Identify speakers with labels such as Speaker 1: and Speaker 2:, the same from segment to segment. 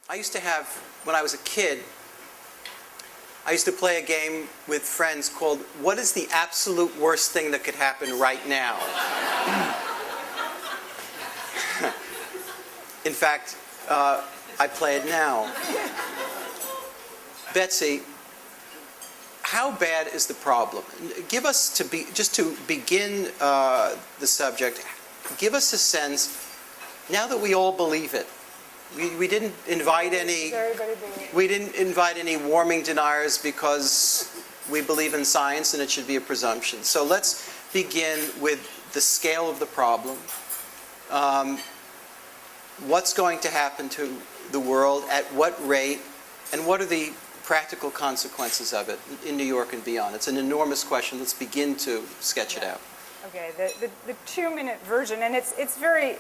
Speaker 1: I used to have, when I was a kid, I used to play a game with friends called, what is the absolute worst thing that could happen right now? In fact, I play it now. Betsy, how bad is the problem? Give us, just to begin the subject, give us a sense, now that we all believe it. We didn't invite any warming deniers because we believe in science and it should be a presumption. So let's begin with the scale of the problem. What's going to happen to the world, at what rate, and what are the practical consequences of it in New York and beyond? It's an enormous question. Let's begin to sketch it out.
Speaker 2: Okay, the 2-minute version, and it's very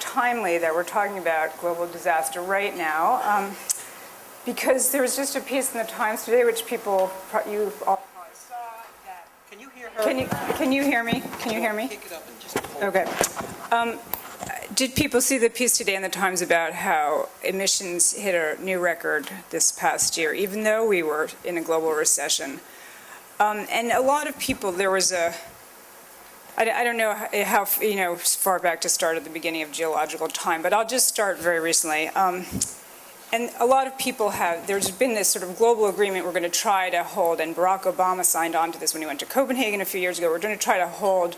Speaker 2: timely that we're talking about global disaster right now, because there was just a piece in the Times today, which you all probably saw. That
Speaker 1: can you hear her?
Speaker 2: Can you hear me? Can you hear me?
Speaker 1: Pick it up and just hold
Speaker 2: Okay.
Speaker 1: it.
Speaker 2: Did people see the piece today in the Times about how emissions hit a new record this past year, even though we were in a global recession? And a lot of people, there was I don't know how far back to start at the beginning of geological time, but I'll just start very recently. And a lot of people there's been this sort of global agreement we're going to try to hold, and Barack Obama signed on to this when he went to Copenhagen a few years ago. We're going to try to hold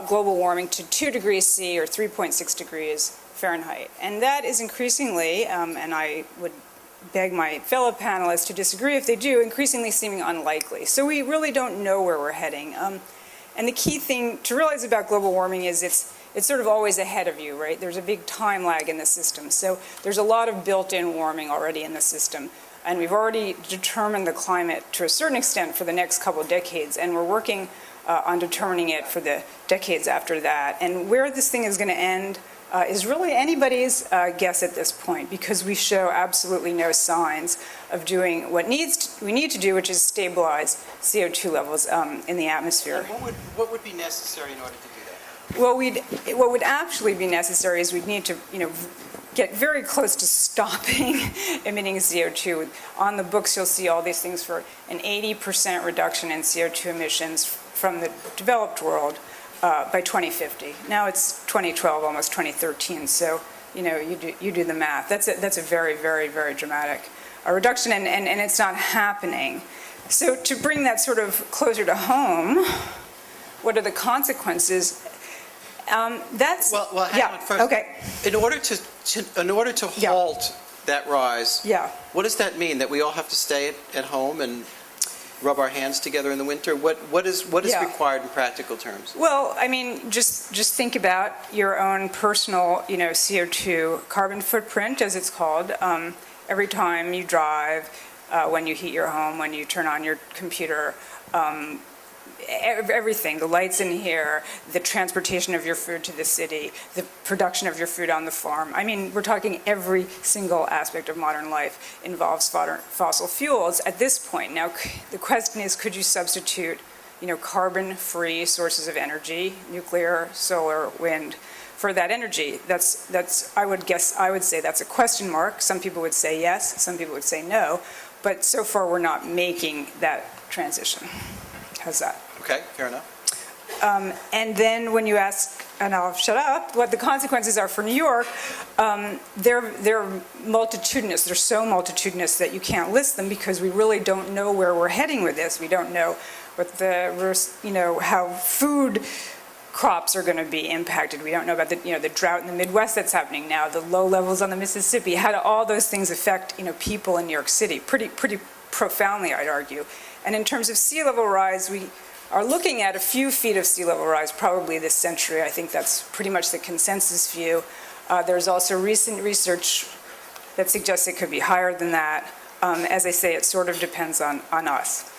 Speaker 2: global warming to 2 degrees C or 3.6 degrees Fahrenheit. And that is increasingly, and I would beg my fellow panelists to disagree if they do, increasingly seeming unlikely. So we really don't know where we're heading. And the key thing to realize about global warming is it's sort of always ahead of you, right? There's a big time lag in the system. So there's a lot of built-in warming already in the system. And we've already determined the climate to a certain extent for the next couple of decades. And we're working on determining it for the decades after that. And where this thing is going to end is really anybody's guess at this point, because we show absolutely no signs of doing what we need to do, which is stabilize CO2 levels in the atmosphere.
Speaker 1: What would be necessary in order to do that?
Speaker 2: Well, what would actually be necessary is we'd need to, get very close to stopping emitting CO2. On the books, you'll see all these things for an 80% reduction in CO2 emissions from the developed world by 2050. Now it's 2012, almost 2013. So, you do the math. That's a very, very, very dramatic reduction, and it's not happening. So to bring that sort of closer to home, what are the consequences? That's
Speaker 1: well, hang
Speaker 2: yeah.
Speaker 1: on first.
Speaker 2: Okay.
Speaker 1: In order to halt that rise, what does that mean? That we all have to stay at home and rub our hands together in the winter? What is required in practical terms?
Speaker 2: Well, I mean, just think about your own personal, CO2 carbon footprint, as it's called. Every time you drive, when you heat your home, when you turn on your computer, everything, the lights in here, the transportation of your food to the city, the production of your food on the farm. I mean, we're talking every single aspect of modern life involves fossil fuels at this point. Now, the question is, could you substitute, carbon-free sources of energy, nuclear, solar, wind, for that energy? I would say that's a question mark. Some people would say yes, some people would say no, but so far we're not making that transition. How's that?
Speaker 1: Okay, fair enough.
Speaker 2: And then when you ask, and I'll shut up, what the consequences are for New York, they're multitudinous. They're so multitudinous that you can't list them because we really don't know where we're heading with this. We don't know what how food crops are going to be impacted. We don't know about the drought in the Midwest that's happening now, the low levels on the Mississippi. How do all those things affect people in New York City? Pretty profoundly, I'd argue. And in terms of sea level rise, we are looking at a few feet of sea level rise probably this century. I think that's pretty much the consensus view. There's also recent research that suggests it could be higher than that. As I say, it sort of depends on us.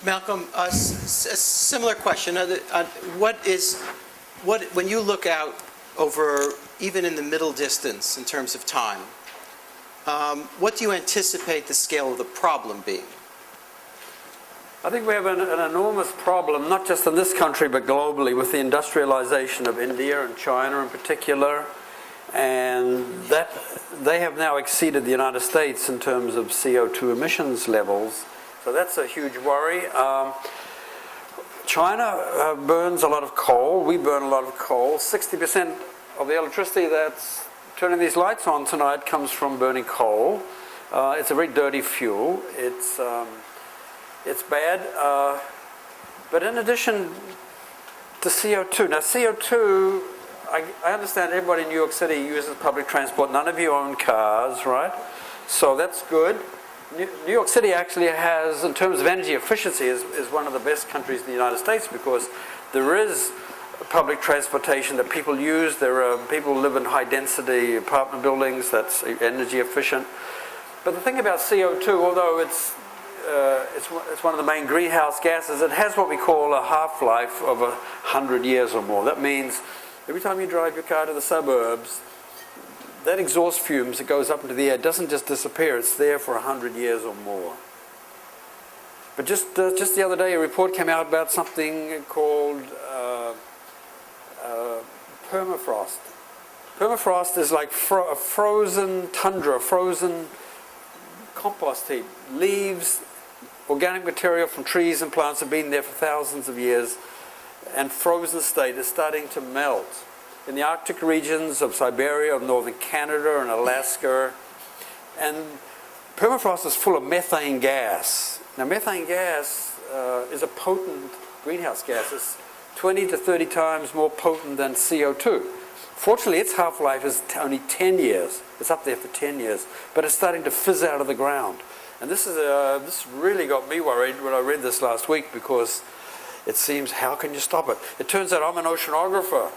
Speaker 1: Malcolm, a similar question. When you look out over, even in the middle distance in terms of time, what do you anticipate the scale of the problem being?
Speaker 3: I think we have an enormous problem, not just in this country, but globally, with the industrialization of India and China in particular. And they have now exceeded the United States in terms of CO2 emissions levels. So that's a huge worry. China burns a lot of coal. We burn a lot of coal. 60% of the electricity that's turning these lights on tonight comes from burning coal. It's a very dirty fuel. It's bad. But in addition to CO2, now CO2, I understand everybody in New York City uses public transport. None of you own cars, right? So that's good. New York City actually has, in terms of energy efficiency, is one of the best countries in the United States because there is public transportation that people use. There are people who live in high-density apartment buildings that's energy efficient. But the thing about CO2, although it's one of the main greenhouse gases, it has what we call a half-life of 100 years or more. That means every time you drive your car to the suburbs, that exhaust fumes that goes up into the air doesn't just disappear, it's there for 100 years or more. But just the other day, a report came out about something called permafrost. Permafrost is like a frozen tundra, frozen compost heap. Leaves, organic material from trees and plants have been there for thousands of years, and frozen state is starting to melt. In the Arctic regions of Siberia, of northern Canada and Alaska. And permafrost is full of methane gas. Now methane gas is a potent greenhouse gas. It's 20 to 30 times more potent than CO2. Fortunately, its half-life is only 10 years. It's up there for 10 years. But it's starting to fizz out of the ground. And this really got me worried when I read this last week because it seems, how can you stop it? It turns out I'm an oceanographer.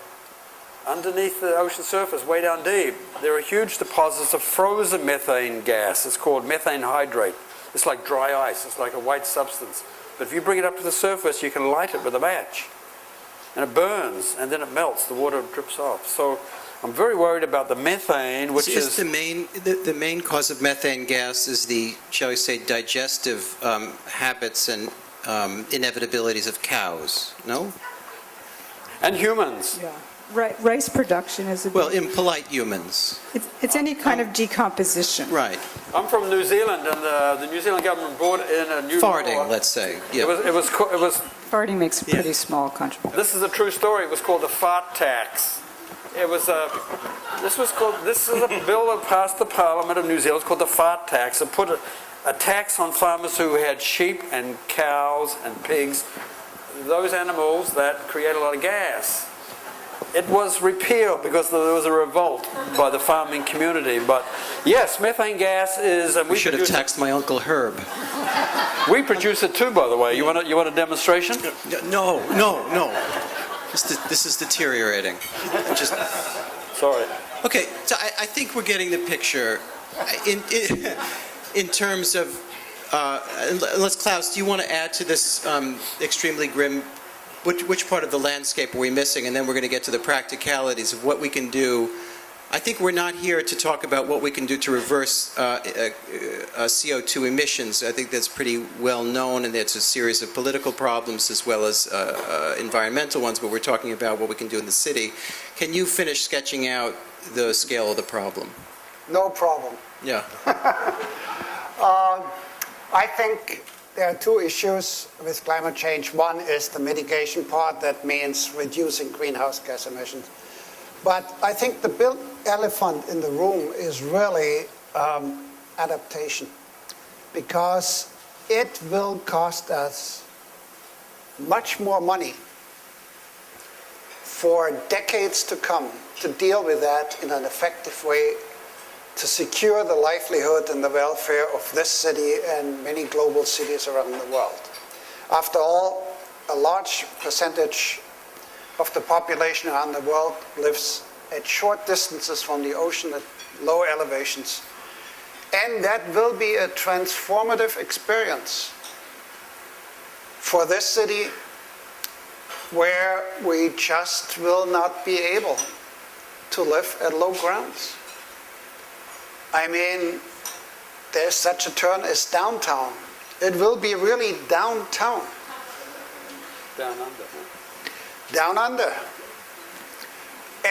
Speaker 3: Underneath the ocean surface, way down deep, there are huge deposits of frozen methane gas. It's called methane hydrate. It's like dry ice. It's like a white substance. But if you bring it up to the surface, you can light it with a match. And it burns, and then it melts. The water drips off. So I'm very worried about the methane, which is...
Speaker 1: The main cause of methane gas is the, shall we say, digestive habits and inevitabilities of cows, no?
Speaker 3: And humans.
Speaker 4: Yeah. Rice production is a
Speaker 1: Well, impolite humans.
Speaker 4: it's any kind of decomposition.
Speaker 1: Right.
Speaker 3: I'm from New Zealand, and the New Zealand government brought in a new
Speaker 1: Farting,
Speaker 3: law.
Speaker 1: let's say. Yeah.
Speaker 3: It was
Speaker 4: Farting makes a pretty small contribution.
Speaker 3: This is a true story. It was called the fart tax. It was this is a bill that passed the Parliament of New Zealand. It's called the fart tax. It put a tax on farmers who had sheep and cows and pigs, those animals that create a lot of gas. It was repealed because there was a revolt by the farming community. But yes, methane gas is... And
Speaker 1: We should have taxed my Uncle Herb.
Speaker 3: We produce it too, by the way. You want a demonstration?
Speaker 1: No. This is deteriorating. Just...
Speaker 3: Sorry.
Speaker 1: Okay, so I think we're getting the picture. In terms of... Klaus, do you want to add to this extremely grim... Which part of the landscape are we missing? And then we're going to get to the practicalities of what we can do. I think we're not here to talk about what we can do to reverse CO2 emissions. I think that's pretty well known, and it's a series of political problems as well as environmental ones, but we're talking about what we can do in the city. Can you finish sketching out the scale of the problem?
Speaker 5: No problem.
Speaker 1: Yeah.
Speaker 5: I think there are two issues with climate change. One is the mitigation part, that means reducing greenhouse gas emissions. But I think the big elephant in the room is really adaptation, because it will cost us much more money for decades to come to deal with that in an effective way, to secure the livelihood and the welfare of this city and many global cities around the world. After all, a large percentage of the population around the world lives at short distances from the ocean at low elevations. And that will be a transformative experience for this city, where we just will not be able to live at low grounds. I mean, there's such a term as downtown. It will be really downtown.
Speaker 3: Down under. Huh?
Speaker 5: Down under.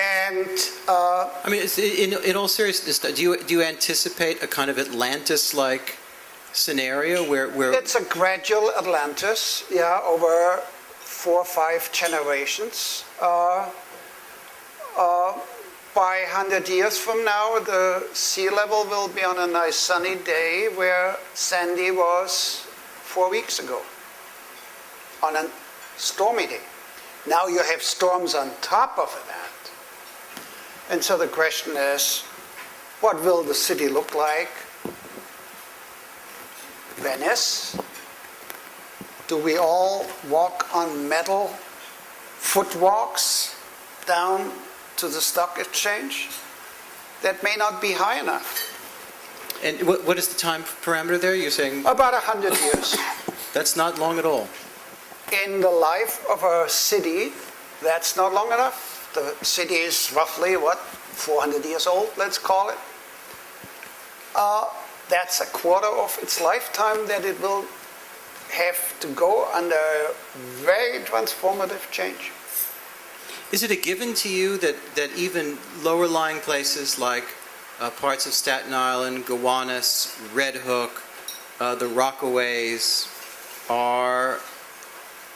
Speaker 5: And
Speaker 1: I mean, in all seriousness, do you anticipate a kind of Atlantis-like scenario where
Speaker 5: it's a gradual Atlantis, yeah, over 4 or 5 generations. By 100 years from now, the sea level will be on a nice sunny day where Sandy was 4 weeks ago, on a stormy day. Now you have storms on top of that. And so the question is, what will the city look like? Venice? Do we all walk on metal footwalks down to the stock exchange? That may not be high enough.
Speaker 1: and what is the time parameter there? You're saying
Speaker 5: About 100 years.
Speaker 1: that's not long at all.
Speaker 5: In the life of a city, that's not long enough. The city is roughly, 400 years old, let's call it. That's a quarter of its lifetime that it will have to go under very transformative change.
Speaker 1: Is it a given to you that even lower-lying places like parts of Staten Island, Gowanus, Red Hook, the Rockaways, are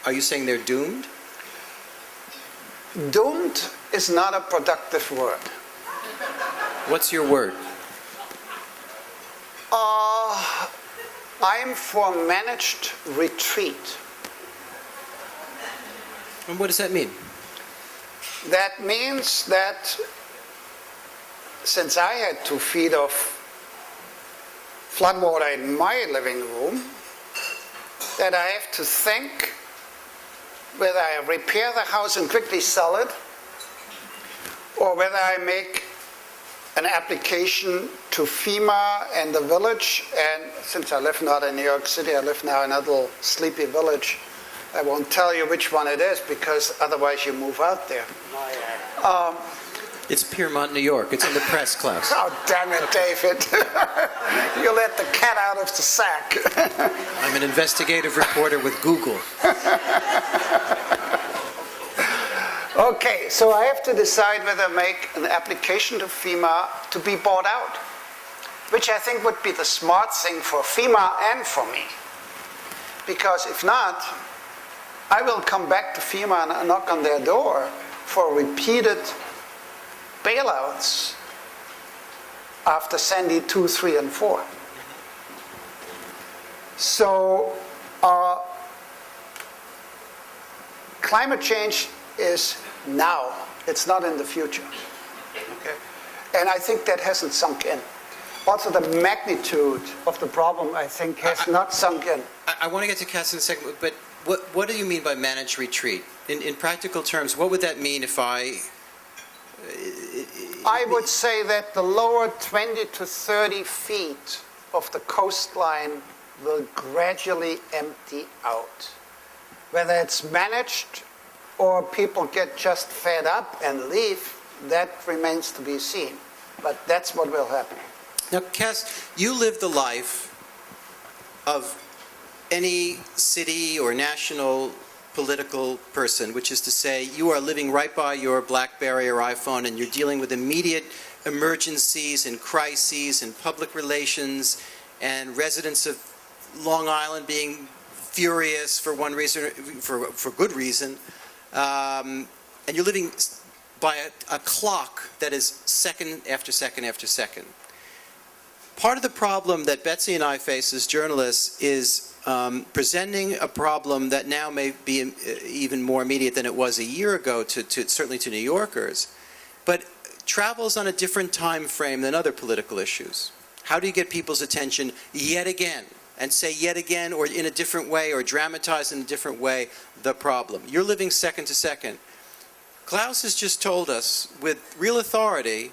Speaker 1: you saying they're doomed?
Speaker 5: Doomed is not a productive word.
Speaker 1: What's your word?
Speaker 5: I'm for managed retreat.
Speaker 1: And what does that mean?
Speaker 5: That means that since I had to feed off floodwater in my living room, that I have to think whether I repair the house and quickly sell it, or whether I make an application to FEMA and the village. And since I live not in New York City, I live now in a little sleepy village. I won't tell you which one it is because otherwise you move out there.
Speaker 1: It's Piermont, New York. It's in the press, Klaus.
Speaker 5: Oh, damn it, David. You let the cat out of the sack.
Speaker 1: I'm an investigative reporter with Google.
Speaker 5: Okay, so I have to decide whether to make an application to FEMA to be bought out, which I think would be the smart thing for FEMA and for me. Because if not, I will come back to FEMA and knock on their door for repeated bailouts after Sandy 2, 3, and 4. So climate change is now. It's not in the future. Okay? And I think that hasn't sunk in. Also, the magnitude of the problem, I think, has not sunk in.
Speaker 1: I want to get to Cass in a second, but what do you mean by managed retreat? In practical terms, what would that mean if I
Speaker 5: would say that the lower 20 to 30 feet of the coastline will gradually empty out. Whether it's managed or people get just fed up and leave, that remains to be seen. But that's what will happen.
Speaker 1: Now, Cass, you live the life of any city or national political person, which is to say you are living right by your BlackBerry or iPhone and you're dealing with immediate emergencies and crises and public relations and residents of Long Island being furious for one reason, for good reason, and you're living by a clock that is second after second after second. Part of the problem that Betsy and I face as journalists is presenting a problem that now may be even more immediate than it was a year ago, certainly to New Yorkers, but travels on a different time frame than other political issues. How do you get people's attention yet again, and say yet again, or in a different way, or dramatize in a different way, the problem? You're living second to second. Klaus has just told us, with real authority,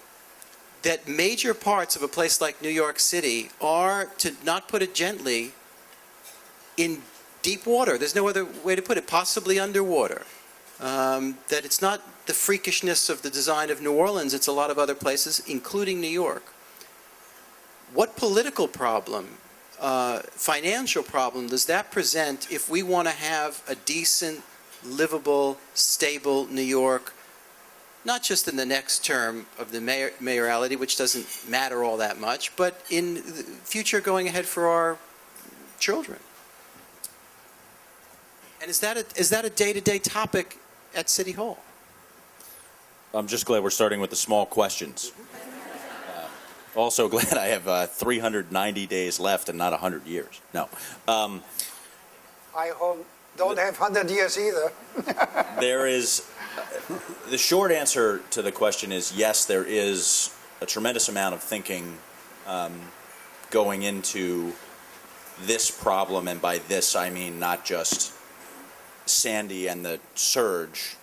Speaker 1: that major parts of a place like New York City are, to not put it gently, in deep water. There's no other way to put it, possibly underwater. That it's not the freakishness of the design of New Orleans, it's a lot of other places, including New York. What political problem, financial problem does that present if we want to have a decent, livable, stable New York not just in the next term of the mayoralty, which doesn't matter all that much, but in the future going ahead for our children? And is that a day-to-day topic at City Hall?
Speaker 6: I'm just glad we're starting with the small questions. Also glad I have 390 days left and not 100 years. No.
Speaker 5: I don't have 100 years either.
Speaker 6: There is, the short answer to the question is yes, there is a tremendous amount of thinking going into this problem, and by this I mean not just Sandy and the surge,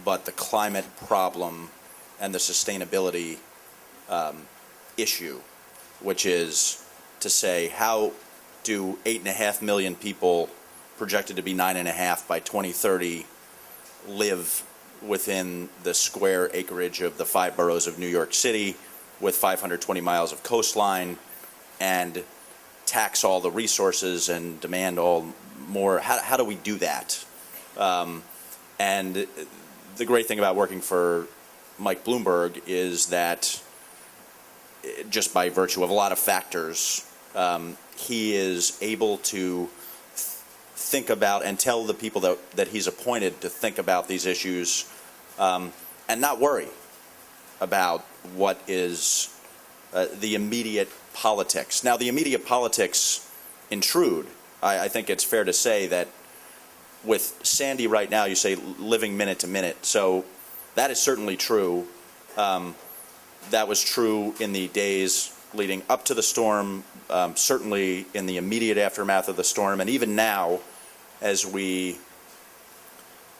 Speaker 6: but the climate problem and the sustainability issue, which is to say, how do 8.5 million people, projected to be 9.5 by 2030, live within the square acreage of the 5 boroughs of New York City with 520 miles of coastline and tax all the resources and demand all more? How do we do that? And the great thing about working for Mike Bloomberg is that just by virtue of a lot of factors, he is able to think about and tell the people that he's appointed to think about these issues and not worry about what is the immediate politics. Now, the immediate politics intrude. I think it's fair to say that with Sandy right now, you say living minute to minute. So that is certainly true. That was true in the days leading up to the storm, certainly in the immediate aftermath of the storm, and even now, as we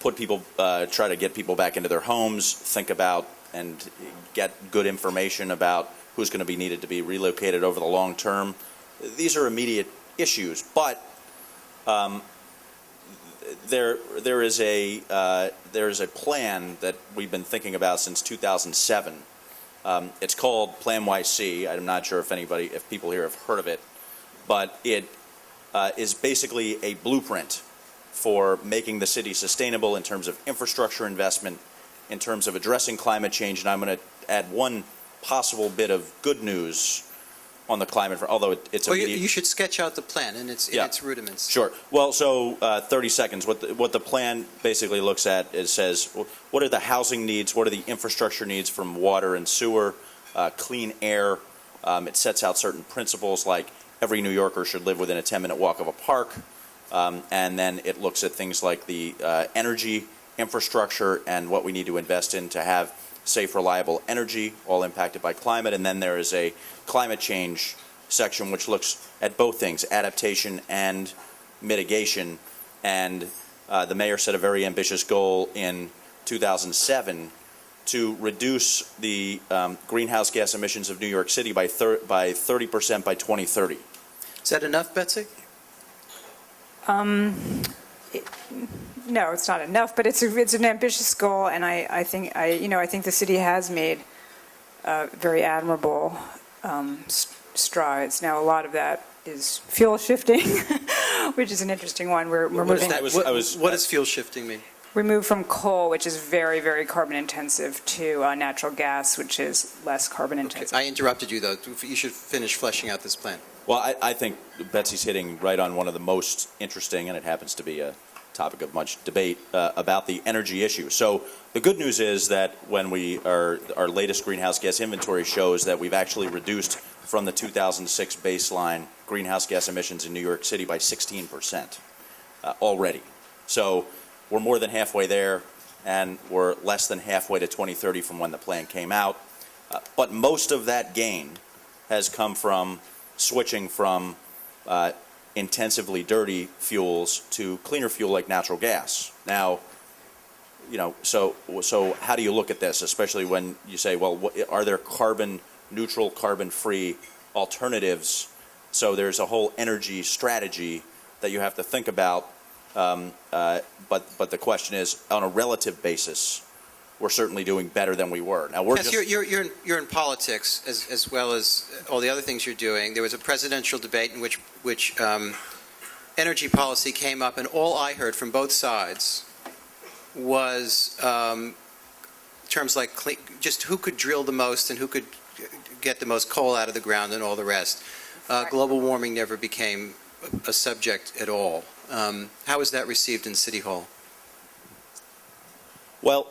Speaker 6: put people, try to get people back into their homes, think about and get good information about who's going to be needed to be relocated over the long term. These are immediate issues, but there is a plan that we've been thinking about since 2007. It's called Plan YC. I'm not sure if people here have heard of it, but it is basically a blueprint for making the city sustainable in terms of infrastructure investment, in terms of addressing climate change. And I'm going to add one possible bit of good news on the climate, although it's
Speaker 1: well, you should sketch out the plan in its rudiments.
Speaker 6: Sure. Well, so 30 seconds. What the plan basically looks at is says, what are the housing needs? What are the infrastructure needs from water and sewer, clean air? It sets out certain principles like every New Yorker should live within a 10-minute walk of a park. And then it looks at things like the energy infrastructure and what we need to invest in to have safe, reliable energy, all impacted by climate. And then there is a climate change section which looks at both things, adaptation and mitigation. And the mayor set a very ambitious goal in 2007 to reduce the greenhouse gas emissions of New York City by 30% by 2030.
Speaker 1: Is that enough, Betsy?
Speaker 2: No, it's not enough, but it's an ambitious goal, and I think the city has made very admirable strides. Now, a lot of that is fuel shifting, which is an interesting one. We're moving.
Speaker 1: What does fuel shifting mean?
Speaker 2: We move from coal, which is very, very carbon intensive, to natural gas, which is less carbon intensive.
Speaker 1: I interrupted you, though. You should finish fleshing out this plan.
Speaker 6: Well, I think Betsy's hitting right on one of the most interesting, and it happens to be a topic of much debate, about the energy issue. So the good news is that when our latest greenhouse gas inventory shows that we've actually reduced from the 2006 baseline greenhouse gas emissions in New York City by 16% already. So we're more than halfway there, and we're less than halfway to 2030 from when the plan came out. But most of that gain has come from switching from intensively dirty fuels to cleaner fuel like natural gas. Now, so how do you look at this, especially when you say, well, are there carbon neutral, carbon free alternatives? So there's a whole energy strategy that you have to think about. But the question is, on a relative basis, we're certainly doing better than we were. Now
Speaker 1: yes, you're in politics as well as all the other things you're doing. There was a presidential debate in which energy policy came up, and all I heard from both sides was terms like just who could drill the most and who could get the most coal out of the ground and all the rest. Global warming never became a subject at all. How was that received in City Hall?
Speaker 6: Well,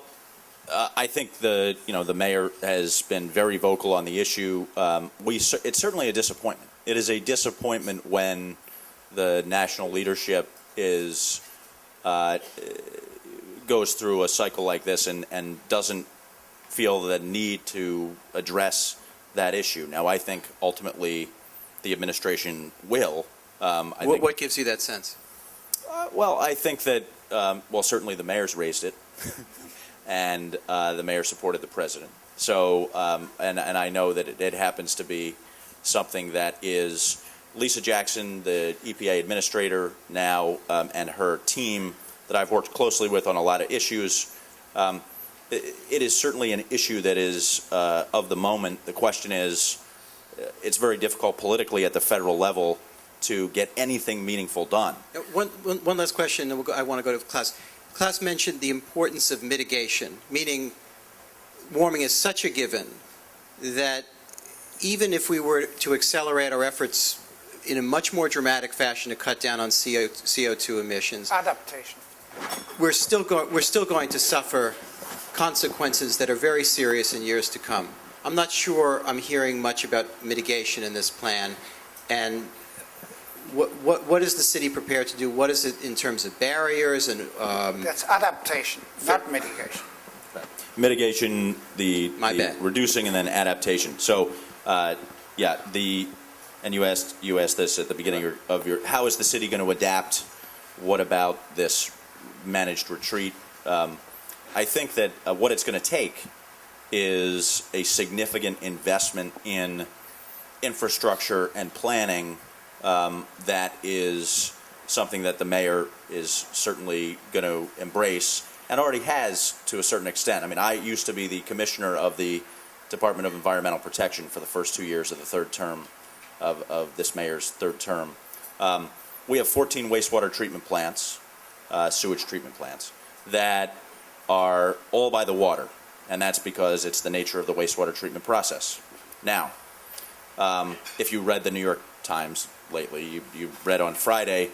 Speaker 6: I think the mayor has been very vocal on the issue. It's certainly a disappointment. It is a disappointment when the national leadership goes through a cycle like this and doesn't feel the need to address that issue. Now, I think ultimately the administration will.
Speaker 1: What gives you that sense?
Speaker 6: Well, I think that, certainly the mayor's raised it, and the mayor supported the president. So, and I know that it happens to be something that is Lisa Jackson, the EPA administrator now, and her team that I've worked closely with on a lot of issues. It is certainly an issue that is of the moment. The question is, it's very difficult politically at the federal level to get anything meaningful done.
Speaker 1: One last question, and I want to go to Klaus. Klaus mentioned the importance of mitigation, meaning warming is such a given that even if we were to accelerate our efforts in a much more dramatic fashion to cut down on CO2 emissions,
Speaker 5: Adaptation.
Speaker 1: we're still going to suffer consequences that are very serious in years to come. I'm not sure I'm hearing much about mitigation in this plan, and what is the city prepared to do? What is it in terms of barriers and?
Speaker 5: That's adaptation, not mitigation.
Speaker 6: Mitigation,
Speaker 1: My bad.
Speaker 6: reducing, and then adaptation. So, and you asked this at the beginning of your, how is the city going to adapt? What about this managed retreat? I think that what it's going to take is a significant investment in infrastructure and planning that is something that the mayor is certainly going to embrace and already has to a certain extent. I mean, I used to be the commissioner of the Department of Environmental Protection for the first 2 years of the third term of this mayor's third term. We have 14 wastewater treatment plants, sewage treatment plants, that are all by the water, and that's because it's the nature of the wastewater treatment process. Now, if you read the New York Times lately, you read on Friday,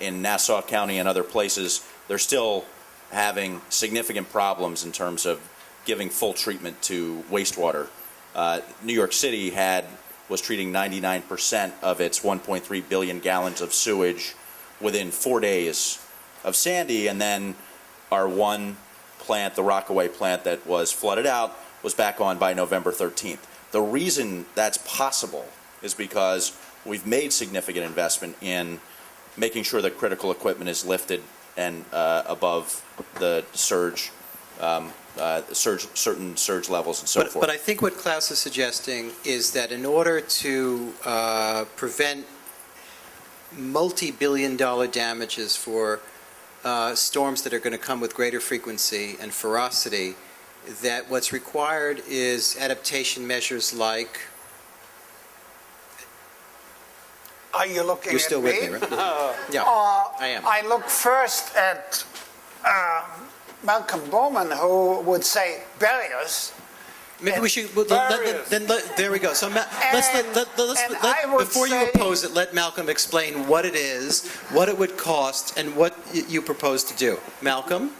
Speaker 6: in Nassau County and other places, they're still having significant problems in terms of giving full treatment to wastewater. New York City was treating 99% of its 1.3 billion gallons of sewage within 4 days of Sandy, and then our one plant, the Rockaway plant that was flooded out, was back on by November 13th. The reason that's possible is because we've made significant investment in making sure that critical equipment is lifted and above the certain surge levels and so forth.
Speaker 1: But I think what Klaus is suggesting is that in order to prevent multi-billion-dollar damages for storms that are going to come with greater frequency and ferocity, that what's required is adaptation measures like.
Speaker 5: Are you looking
Speaker 1: You're still
Speaker 5: at
Speaker 1: with
Speaker 5: me?
Speaker 1: me, right? Yeah, I am.
Speaker 5: I look first at Malcolm Bowman, who would say barriers.
Speaker 1: Maybe we should. There we go. So before you oppose it, let Malcolm explain what it is, what it would cost, and what you propose to do. Malcolm?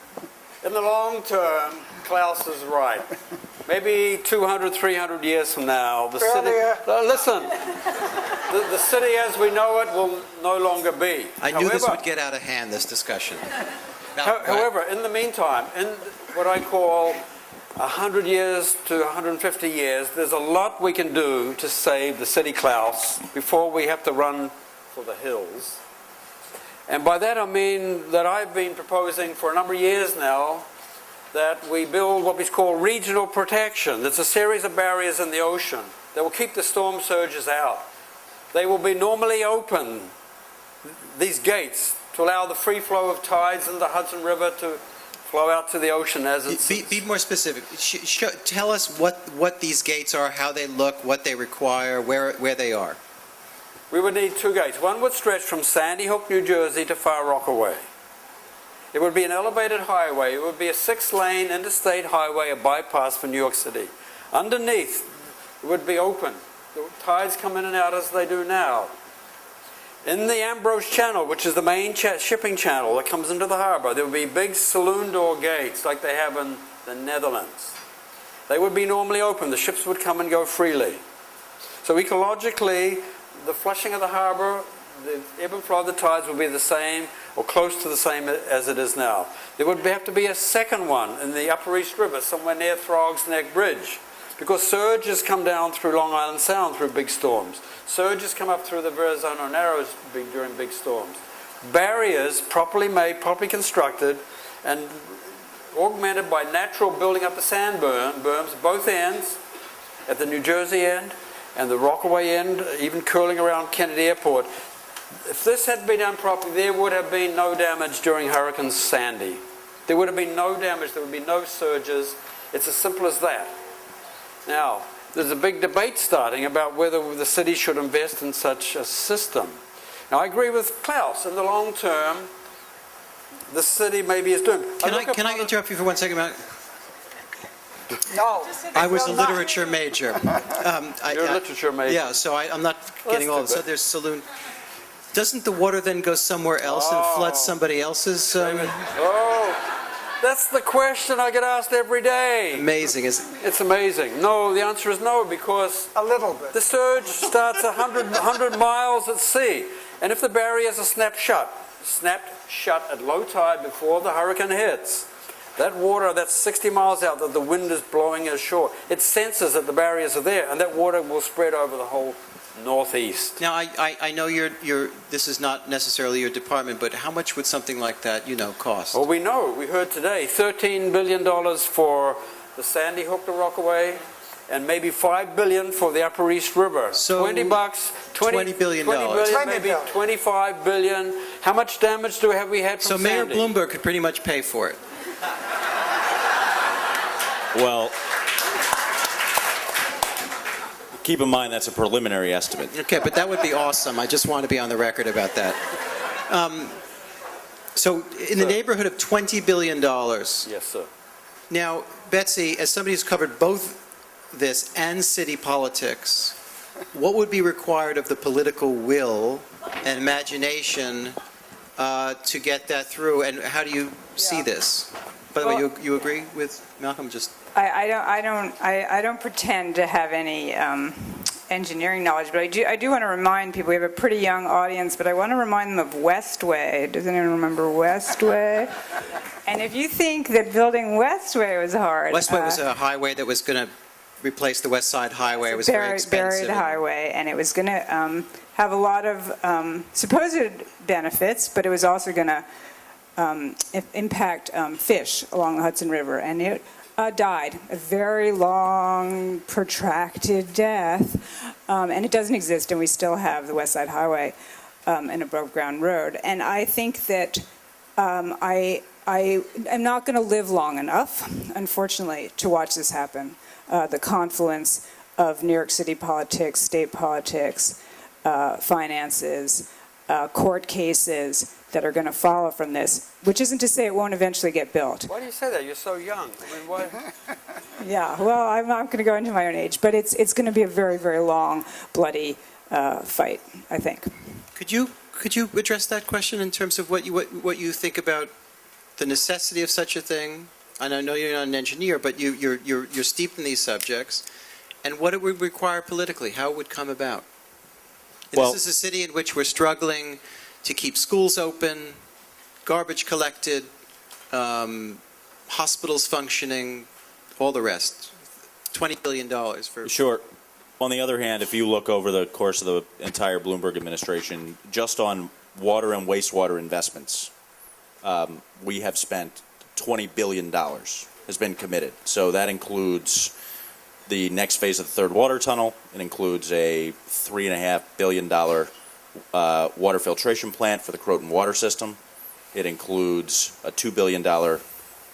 Speaker 3: In the long term, Klaus is right. Maybe 200, 300 years from now, the city... Listen, the city as we know it will no longer be.
Speaker 1: I knew this would get out of hand, this discussion.
Speaker 3: However, in the meantime, in what I call 100 years to 150 years, there's a lot we can do to save the city, Klaus, before we have to run for the hills. And by that I mean that I've been proposing for a number of years now that we build what we call regional protection. It's a series of barriers in the ocean that will keep the storm surges out. They will be normally open, these gates, to allow the free flow of tides in the Hudson River to flow out to the ocean as it's...
Speaker 1: Be more specific. Tell us what these gates are, how they look, what they require, where they are.
Speaker 3: We would need two gates. One would stretch from Sandy Hook, New Jersey to Far Rockaway. It would be an elevated highway. It would be a 6-lane interstate highway, a bypass for New York City. Underneath, it would be open. The tides come in and out as they do now. In the Ambrose Channel, which is the main shipping channel that comes into the harbor, there would be big saloon door gates like they have in the Netherlands. They would be normally open. The ships would come and go freely. So ecologically, the flushing of the harbor, the ebb and flow of the tides will be the same or close to the same as it is now. There would have to be a second one in the Upper East River, somewhere near Throgs Neck Bridge, because surges come down through Long Island Sound through big storms. Surges come up through the Verrazano Narrows during big storms. Barriers, properly made, properly constructed, and augmented by natural building up the sand berms, both ends, at the New Jersey end and the Rockaway end, even curling around Kennedy Airport. If this had been done properly, there would have been no damage during Hurricane Sandy. There would have been no damage, there would be no surges. It's as simple as that. Now, there's a big debate starting about whether the city should invest in such a system. Now, I agree with Klaus. In the long term, the city maybe is doomed.
Speaker 1: Can I interrupt you for 1 second, Matt?
Speaker 5: No.
Speaker 1: I was a literature major.
Speaker 3: You're a literature major.
Speaker 1: Yeah, so I'm not getting all of it. So there's saloon. Doesn't the water then go somewhere else and flood somebody else's?
Speaker 3: That's the question I get asked every day.
Speaker 1: Amazing, isn't it?
Speaker 3: It's amazing. No, the answer is no, because
Speaker 5: A little bit.
Speaker 3: the surge starts 100 miles at sea. And if the barriers are snapped shut at low tide before the hurricane hits, that water that's 60 miles out that the wind is blowing ashore, it senses that the barriers are there, and that water will spread over the whole northeast.
Speaker 1: Now, I know this is not necessarily your department, but how much would something like that, cost?
Speaker 3: Well, we know. We heard today $13 billion for the Sandy Hook to Rockaway, and maybe $5 billion for the Upper East River.
Speaker 1: So
Speaker 3: $20
Speaker 1: $20 billion.
Speaker 3: maybe $25 billion. How much damage have we had from
Speaker 1: So Mayor
Speaker 3: Sandy?
Speaker 1: Bloomberg could pretty much pay for it.
Speaker 6: Well, keep in mind that's a preliminary estimate.
Speaker 1: Okay, but that would be awesome. I just want to be on the record about that. So in the neighborhood of $20 billion.
Speaker 3: Yes, sir.
Speaker 1: Now, Betsy, as somebody who's covered both this and city politics, what would be required of the political will and imagination to get that through, and how do you see this? By the way, you agree with Malcolm?
Speaker 2: I don't pretend to have any engineering knowledge, but I do want to remind people, we have a pretty young audience, but I want to remind them of Westway. Does anyone remember Westway? And if you think that building Westway was hard.
Speaker 1: Westway was a highway that was going to replace the West Side Highway. It was very expensive.
Speaker 2: Buried highway, and it was going to have a lot of supposed benefits, but it was also going to impact fish along the Hudson River, and it died a very long, protracted death, and it doesn't exist, and we still have the West Side Highway and above ground road. And I think that I am not going to live long enough, unfortunately, to watch this happen. The confluence of New York City politics, state politics, finances, court cases that are going to follow from this, which isn't to say it won't eventually get built.
Speaker 3: Why do you say that? You're so young. I mean, why?
Speaker 2: Yeah, well, I'm not going to go into my own age, but it's going to be a very, very long, bloody fight, I think.
Speaker 1: Could you address that question in terms of what you think about the necessity of such a thing? And I know you're not an engineer, but you're steeped in these subjects, and what it would require politically, how it would come about.
Speaker 6: Well,
Speaker 1: this is a city in which we're struggling to keep schools open, garbage collected, hospitals functioning, all the rest. $20 billion for...
Speaker 6: Sure. On the other hand, if you look over the course of the entire Bloomberg administration, just on water and wastewater investments, we have spent $20 billion has been committed. So that includes the next phase of the third water tunnel. It includes a $3.5 billion water filtration plant for the Croton water system. It includes a $2 billion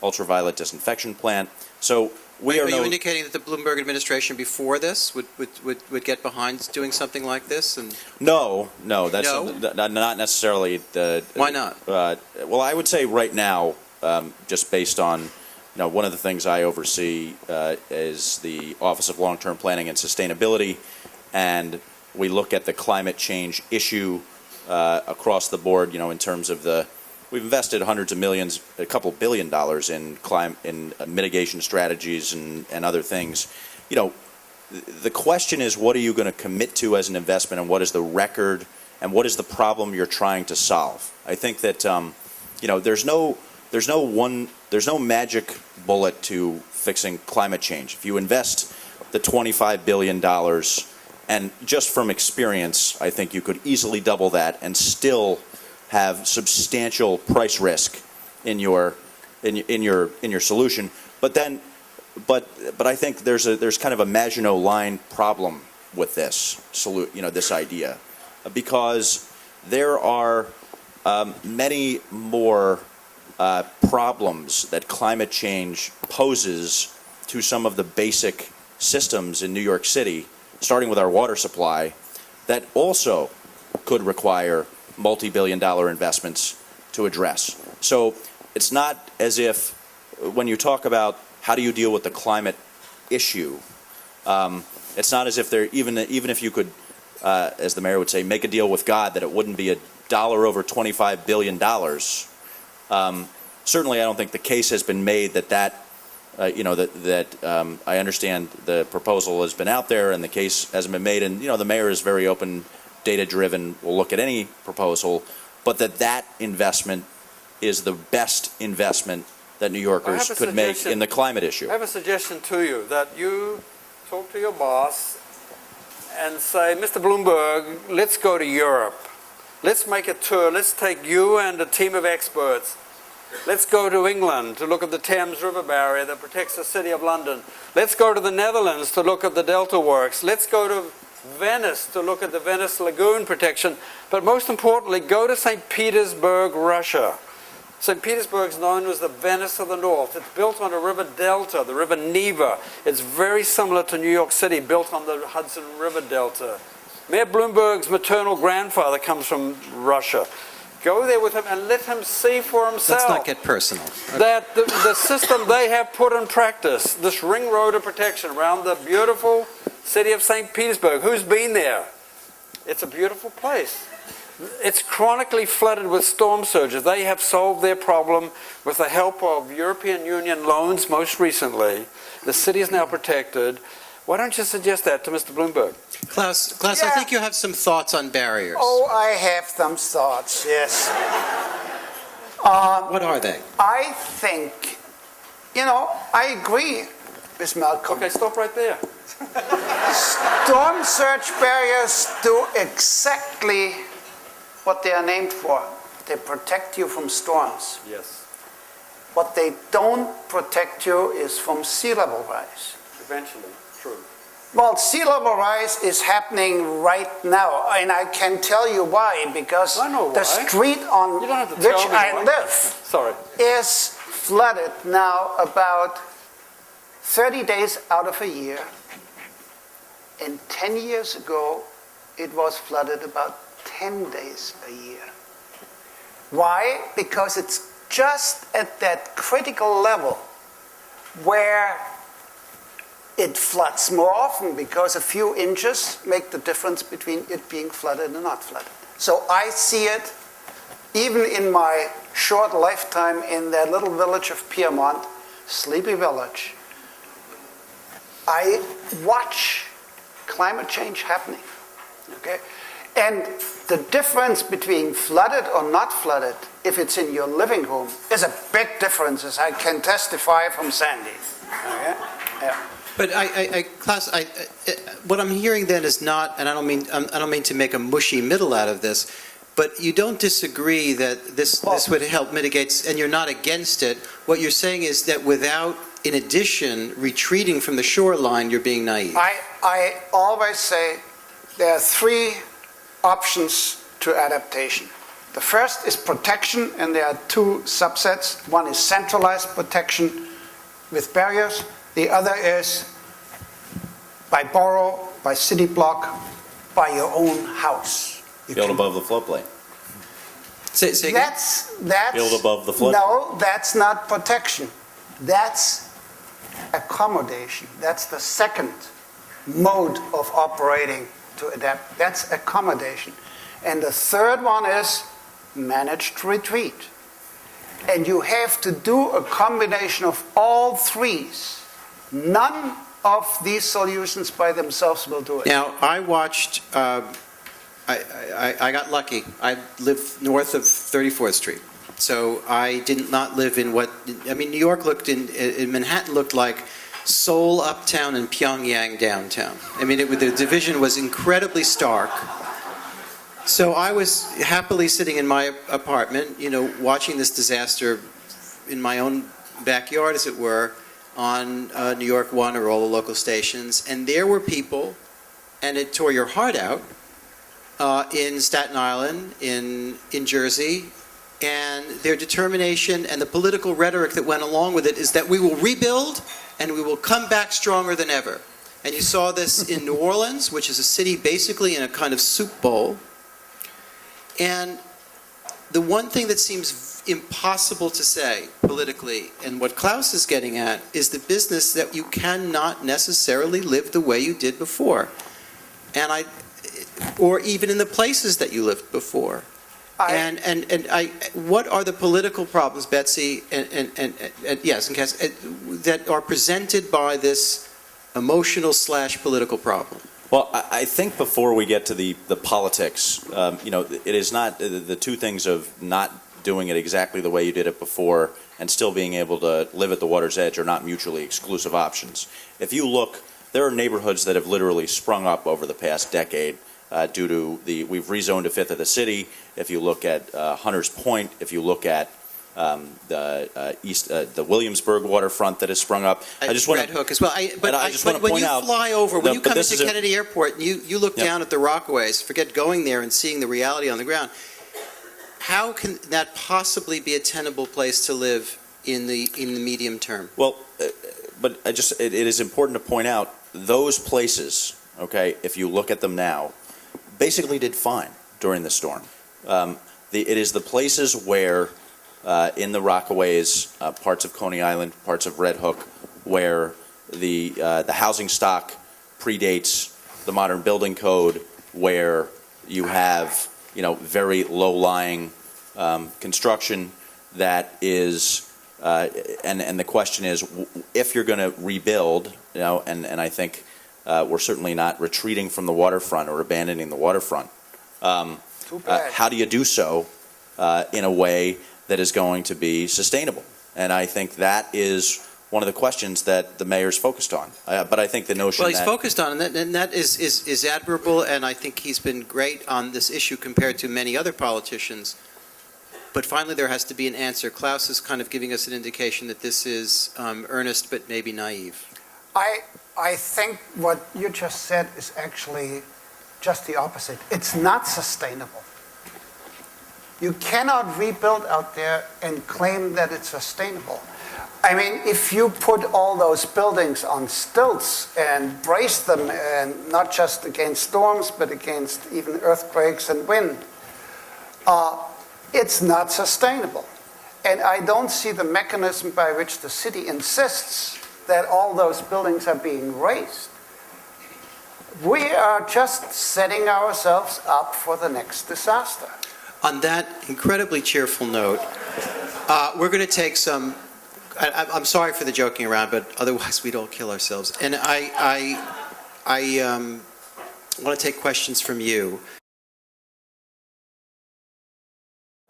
Speaker 6: ultraviolet disinfection plant. So we
Speaker 1: Are
Speaker 6: are
Speaker 1: you
Speaker 6: no,
Speaker 1: indicating that the Bloomberg administration before this would get behind doing something like this? And
Speaker 6: no, that's
Speaker 1: No?
Speaker 6: not necessarily the.
Speaker 1: why not?
Speaker 6: Well, I would say right now, just based on, one of the things I oversee is the Office of Long-Term Planning and Sustainability, and we look at the climate change issue across the board, in terms of we've invested hundreds of millions, a couple $1 billion in mitigation strategies and other things. The question is, what are you going to commit to as an investment, and what is the record, and what is the problem you're trying to solve? I think that there's no magic bullet to fixing climate change. If you invest the $25 billion, and just from experience, I think you could easily double that and still have substantial price risk in your solution. But I think there's kind of a Maginot Line problem with this this idea, because there are many more problems that climate change poses to some of the basic systems in New York City, starting with our water supply, that also could require multi-billion-dollar investments to address. So it's not as if, when you talk about how do you deal with the climate issue, it's not as if even if you could, as the mayor would say, make a deal with God, that it wouldn't be $1 over $25 billion. Certainly, I don't think the case has been made that I understand the proposal has been out there and the case hasn't been made, and the mayor is very open, data-driven, will look at any proposal, but that investment is the best investment that New Yorkers could make in the climate issue.
Speaker 3: I have a suggestion to you, that you talk to your boss and say, Mr. Bloomberg, let's go to Europe. Let's make a tour. Let's take you and a team of experts. Let's go to England to look at the Thames River barrier that protects the City of London. Let's go to the Netherlands to look at the Delta Works. Let's go to Venice to look at the Venice Lagoon protection. But most importantly, go to St. Petersburg, Russia. St. Petersburg is known as the Venice of the North. It's built on a river delta, the River Neva. It's very similar to New York City, built on the Hudson River Delta. Mayor Bloomberg's maternal grandfather comes from Russia. Go there with him and let him see for himself.
Speaker 1: Let's not get personal.
Speaker 3: That the system they have put in practice, this ring road of protection around the beautiful city of St. Petersburg. Who's been there? It's a beautiful place. It's chronically flooded with storm surges. They have solved their problem with the help of European Union loans most recently. The city is now protected. Why don't you suggest that to Mr. Bloomberg?
Speaker 1: Klaus,
Speaker 5: Yeah.
Speaker 1: I think you have some thoughts on barriers.
Speaker 5: Oh, I have some thoughts, yes.
Speaker 1: What are they?
Speaker 5: I think, I agree with Malcolm.
Speaker 3: Okay, stop right there.
Speaker 5: Storm surge barriers do exactly what they are named for. They protect you from storms.
Speaker 3: Yes,
Speaker 5: What they don't protect you is from sea level rise.
Speaker 3: eventually, true.
Speaker 5: Well, sea level rise is happening right now, and I can tell you why, because
Speaker 3: I know
Speaker 5: the
Speaker 3: why.
Speaker 5: street on
Speaker 3: You don't have to
Speaker 5: which
Speaker 3: tell me
Speaker 5: I
Speaker 3: why.
Speaker 5: live
Speaker 3: Sorry.
Speaker 5: is flooded now about 30 days out of a year, and 10 years ago it was flooded about 10 days a year. Why? Because it's just at that critical level where it floods more often, because a few inches make the difference between it being flooded and not flooded. So I see it, even in my short lifetime in that little village of Piedmont, Sleepy Village, I watch climate change happening, okay? And the difference between flooded or not flooded, if it's in your living room, is a big difference, as I can testify from Sandy, okay? Yeah.
Speaker 1: But Klaus, what I'm hearing then is not, and I don't mean to make a mushy middle out of this, but you don't disagree that this would help mitigate, and you're not against it. What you're saying is that without, in addition, retreating from the shoreline, you're being naive.
Speaker 5: I always say there are three options to adaptation. The first is protection, and there are two subsets. One is centralized protection with barriers. The other is by borough, by city block, by your own house. You
Speaker 6: Build
Speaker 5: can-
Speaker 6: above the floodplain.
Speaker 1: Say again?
Speaker 5: That's
Speaker 6: Build above the flood.
Speaker 5: No, that's not protection. That's accommodation. That's the second mode of operating to adapt. That's accommodation. And the third one is managed retreat. And you have to do a combination of all threes. None of these solutions by themselves will do it.
Speaker 1: Now, I watched, I got lucky. I live north of 34th Street. So I did not live in New York looked in Manhattan looked like Seoul uptown and Pyongyang downtown. I mean, the division was incredibly stark. So I was happily sitting in my apartment, watching this disaster in my own backyard, as it were, on New York One or all the local stations. And there were people, and it tore your heart out, in Staten Island, in Jersey, and their determination and the political rhetoric that went along with it is that we will rebuild and we will come back stronger than ever. And you saw this in New Orleans, which is a city basically in a kind of soup bowl. And the one thing that seems impossible to say politically, and what Klaus is getting at, is the business that you cannot necessarily live the way you did before. Or even in the places that you lived before. What are the political problems, Betsy, and yes, and Cass, that are presented by this emotional/political problem?
Speaker 6: Well, I think before we get to the politics, it is not the two things of not doing it exactly the way you did it before and still being able to live at the water's edge are not mutually exclusive options. If you look, there are neighborhoods that have literally sprung up over the past decade due to we've rezoned a fifth of the city. If you look at Hunters Point, if you look at the Williamsburg waterfront that has sprung up. I just want
Speaker 1: Red Hook as well.
Speaker 6: But
Speaker 1: when you fly over, when you come into
Speaker 6: is
Speaker 1: Kennedy Airport and you look down at the Rockaways, forget going there and seeing the reality on the ground, how can that possibly be a tenable place to live in the medium term?
Speaker 6: Well, but it is important to point out those places, okay, if you look at them now, basically did fine during the storm. It is the places where in the Rockaways, parts of Coney Island, parts of Red Hook, where the housing stock predates the modern building code, where you have very low-lying construction that is, and the question is, if you're going to rebuild, and I think we're certainly not retreating from the waterfront or abandoning the waterfront. How do you do so in a way that is going to be sustainable? And I think that is one of the questions that the mayor's focused on. But I think the notion
Speaker 1: he's focused on it, and that is admirable, and I think he's been great on this issue compared to many other politicians. But finally, there has to be an answer. Klaus is kind of giving us an indication that this is earnest but maybe naive.
Speaker 5: I think what you just said is actually just the opposite. It's not sustainable. You cannot rebuild out there and claim that it's sustainable. I mean, if you put all those buildings on stilts and brace them, and not just against storms, but against even earthquakes and wind, it's not sustainable. And I don't see the mechanism by which the city insists that all those buildings are being raised. We are just setting ourselves up for the next disaster.
Speaker 1: On that incredibly cheerful note, we're going to take some. I'm sorry for the joking around, but otherwise we'd all kill ourselves. And I want to take questions from you.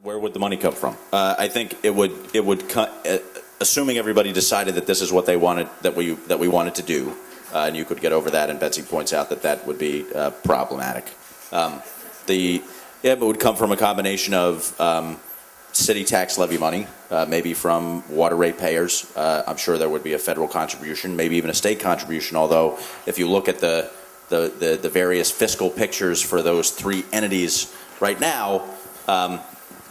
Speaker 6: Where would the money come from? I think it would assuming everybody decided that this is what they wanted, that we wanted to do, and you could get over that. And Betsy points out that would be problematic. It would come from a combination of city tax levy money, maybe from water rate payers. I'm sure there would be a federal contribution, maybe even a state contribution. Although, if you look at the various fiscal pictures for those three entities right now,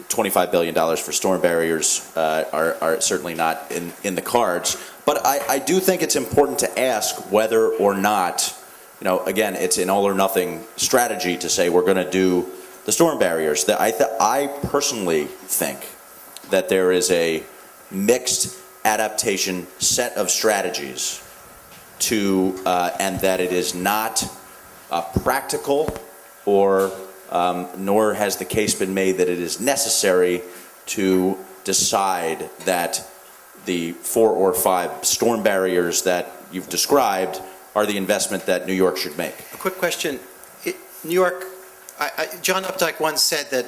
Speaker 6: $25 billion for storm barriers are certainly not in the cards. But I do think it's important to ask whether or not, again, it's an all or nothing strategy to say we're going to do the storm barriers. That I personally think that there is a mixed adaptation set of strategies to, and that it is not practical or nor has the case been made that it is necessary to decide that the 4 or 5 storm barriers that you've described are the investment that New York should make.
Speaker 1: A quick question. New York, John Updike once said that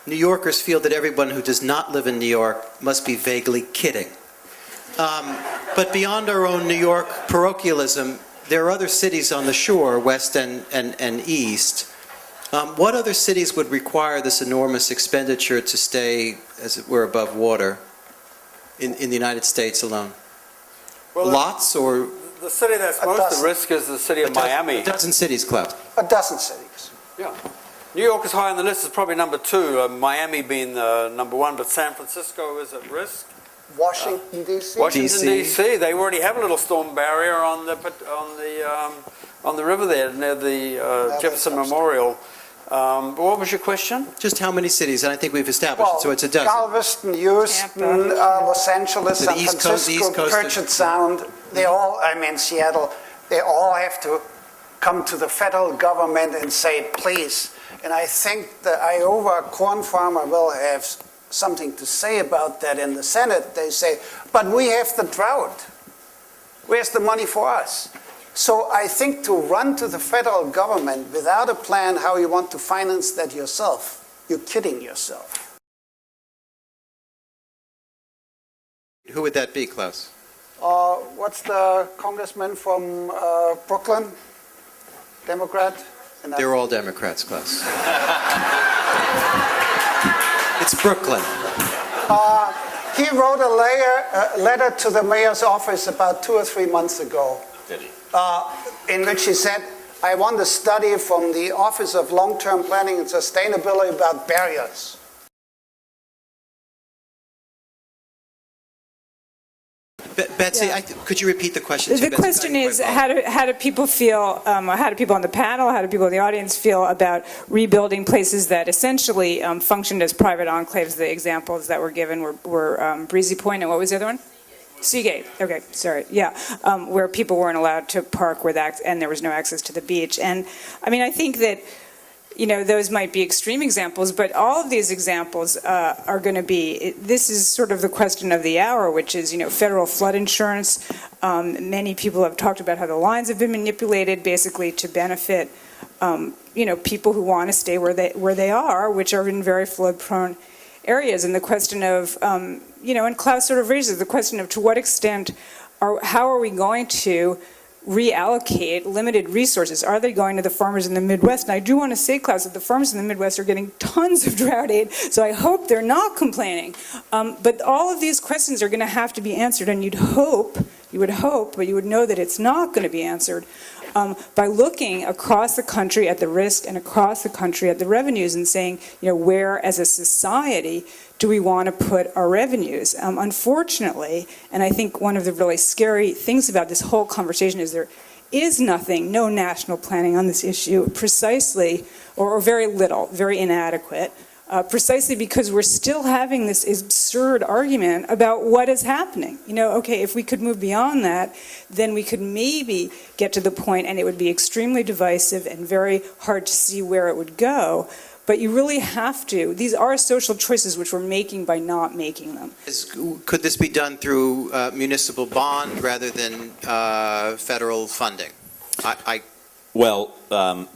Speaker 1: New Yorkers feel that everyone who does not live in New York must be vaguely kidding. But beyond our own New York parochialism, there are other cities on the shore, west and east. What other cities would require this enormous expenditure to stay, as it were, above water in the United States alone?
Speaker 3: Well,
Speaker 1: Lots or
Speaker 3: the city that's most at risk is the city of Miami.
Speaker 1: a dozen cities, Klaus.
Speaker 5: A dozen cities.
Speaker 3: Yeah. New York is high on the list. It's probably number 2. Miami being number 1, but San Francisco is at risk.
Speaker 5: Washington, D.C.
Speaker 3: Washington
Speaker 1: DC.
Speaker 3: D.C. They already have a little storm barrier on the river there near the Jefferson Memorial. But what was your question?
Speaker 1: Just how many cities? And I think we've established it, so it's a dozen.
Speaker 5: Galveston, Houston, Los Angeles,
Speaker 1: The
Speaker 5: San
Speaker 1: East Coast-
Speaker 5: Francisco,
Speaker 1: East Coast
Speaker 5: Puget Sound, they all, Seattle, they all have to come to the federal government and say, please. And I think the Iowa corn farmer will have something to say about that in the Senate. They say, but we have the drought. Where's the money for us? So I think to run to the federal government without a plan how you want to finance that yourself, you're kidding yourself.
Speaker 1: Who would that be, Klaus?
Speaker 5: What's the congressman from Brooklyn? Democrat? And
Speaker 1: They're all Democrats, Klaus. It's Brooklyn.
Speaker 5: he wrote a letter to the mayor's office about 2 or 3 months ago.
Speaker 6: Did he?
Speaker 5: In which he said, I want a study from the Office of Long-Term Planning and Sustainability about barriers.
Speaker 1: Betsy,
Speaker 2: Yeah.
Speaker 1: could you repeat the question?
Speaker 2: The question is, how do people feel, how do people on the panel, how do people in the audience feel about rebuilding places that essentially functioned as private enclaves? The examples that were given were Breezy Point, and what was the other one? Seagate. Okay, sorry. Yeah, where people weren't allowed to park and there was no access to the beach. And I mean, I think that, those might be extreme examples, but all of these examples are going to be, this is sort of the question of the hour, which is, federal flood insurance. Many people have talked about how the lines have been manipulated basically to benefit, people who want to stay where they are, which are in very flood-prone areas. And the question of, and Klaus sort of raises the question of to what extent, how are we going to reallocate limited resources? Are they going to the farmers in the Midwest? And I do want to say, Klaus, that the farmers in the Midwest are getting tons of drought aid, so I hope they're not complaining. But all of these questions are going to have to be answered, and you would hope, but you would know that it's not going to be answered by looking across the country at the risk and across the country at the revenues and saying, where as a society do we want to put our revenues? Unfortunately, and I think one of the really scary things about this whole conversation is there is no national planning on this issue precisely, or very little, very inadequate, precisely because we're still having this absurd argument about what is happening. Okay, if we could move beyond that, then we could maybe get to the point, and it would be extremely divisive and very hard to see where it would go. But you really have to. These are social choices which we're making by not making them.
Speaker 1: Could this be done through municipal bond rather than federal funding?
Speaker 6: Well,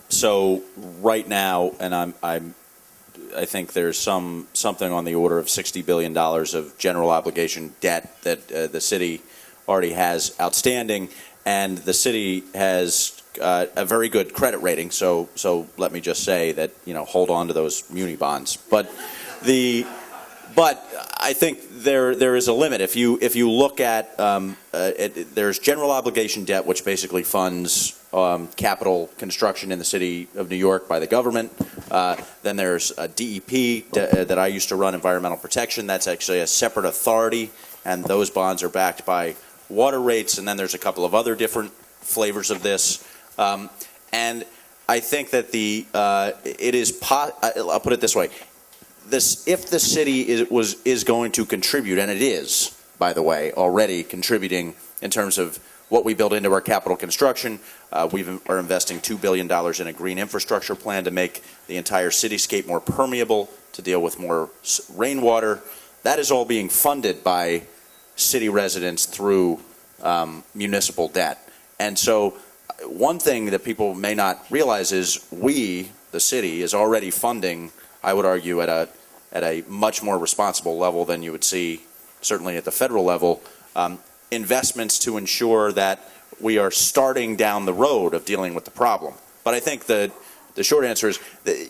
Speaker 6: so right now, and I think there's something on the order of $60 billion of general obligation debt that the city already has outstanding, and the city has a very good credit rating. So let me just say that hold on to those muni bonds. But I think there is a limit. If you look at there's general obligation debt, which basically funds capital construction in the city of New York by the government. Then there's a DEP that I used to run, environmental protection. That's actually a separate authority and those bonds are backed by water rates, and then there's a couple of other different flavors of this. And I think that I'll put it this way. If the city is going to contribute, and it is, by the way, already contributing in terms of what we build into our capital construction. We are investing $2 billion in a green infrastructure plan to make the entire cityscape more permeable, to deal with more rainwater. That is all being funded by city residents through municipal debt. And so one thing that people may not realize is we, the city, is already funding, I would argue, at a much more responsible level than you would see certainly at the federal level, investments to ensure that we are starting down the road of dealing with the problem. But I think the short answer is that,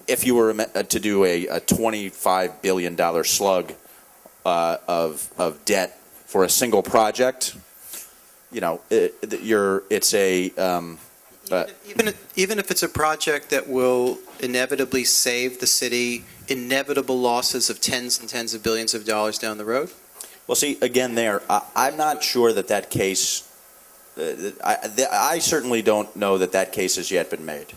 Speaker 6: if you were to do a $25 billion slug of debt for a single project, even
Speaker 1: if it's a project that will inevitably save the city inevitable losses of tens and tens of billions of dollars down the road?
Speaker 6: Well, see, again, I'm not sure that case. I certainly don't know that case has yet been made.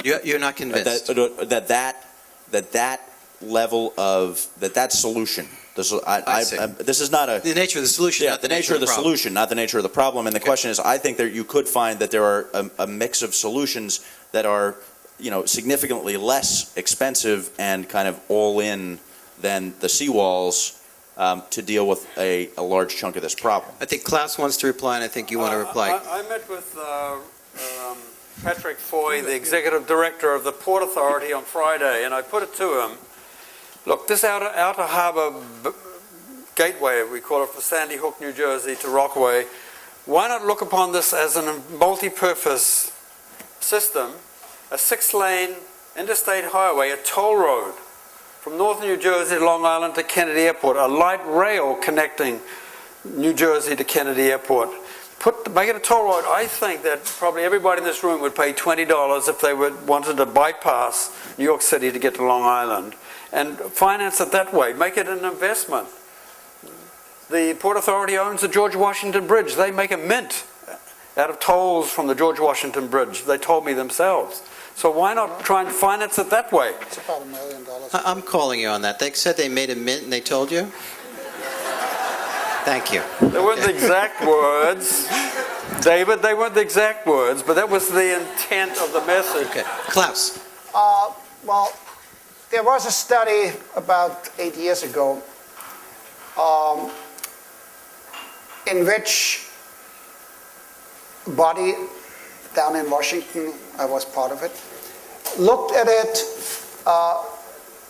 Speaker 1: You're not convinced
Speaker 6: that level of that solution. This is not a
Speaker 1: the nature of the solution.
Speaker 6: Yeah,
Speaker 1: not
Speaker 6: the nature of the solution, not the nature of the problem. And the question is, I think that you could find that there are a mix of solutions that are, significantly less expensive and kind of all in than the seawalls to deal with a large chunk of this problem.
Speaker 1: I think Klaus wants to reply, and I think you want to reply.
Speaker 3: I met with Patrick Foy, the executive director of the Port Authority, on Friday, and I put it to him. Look, this outer harbor gateway, we call it, from Sandy Hook, New Jersey to Rockaway, why not look upon this as a multi-purpose system, a 6-lane interstate highway, a toll road from northern New Jersey to Long Island to Kennedy Airport, a light rail connecting New Jersey to Kennedy Airport. Make it a toll road. I think that probably everybody in this room would pay $20 if they wanted to bypass New York City to get to Long Island, and finance it that way. Make it an investment. The Port Authority owns the George Washington Bridge. They make a mint out of tolls from the George Washington Bridge. They told me themselves. So why not try and finance it that way?
Speaker 5: It's about $1 million.
Speaker 1: I'm calling you on that. They said they made a mint, and they told you? Thank you.
Speaker 3: They weren't the exact words, David. They weren't the exact words, but that was the intent of the message.
Speaker 1: Okay. Klaus.
Speaker 5: Well, there was a study about 8 years ago in which a body down in Washington, I was part of it, looked at it,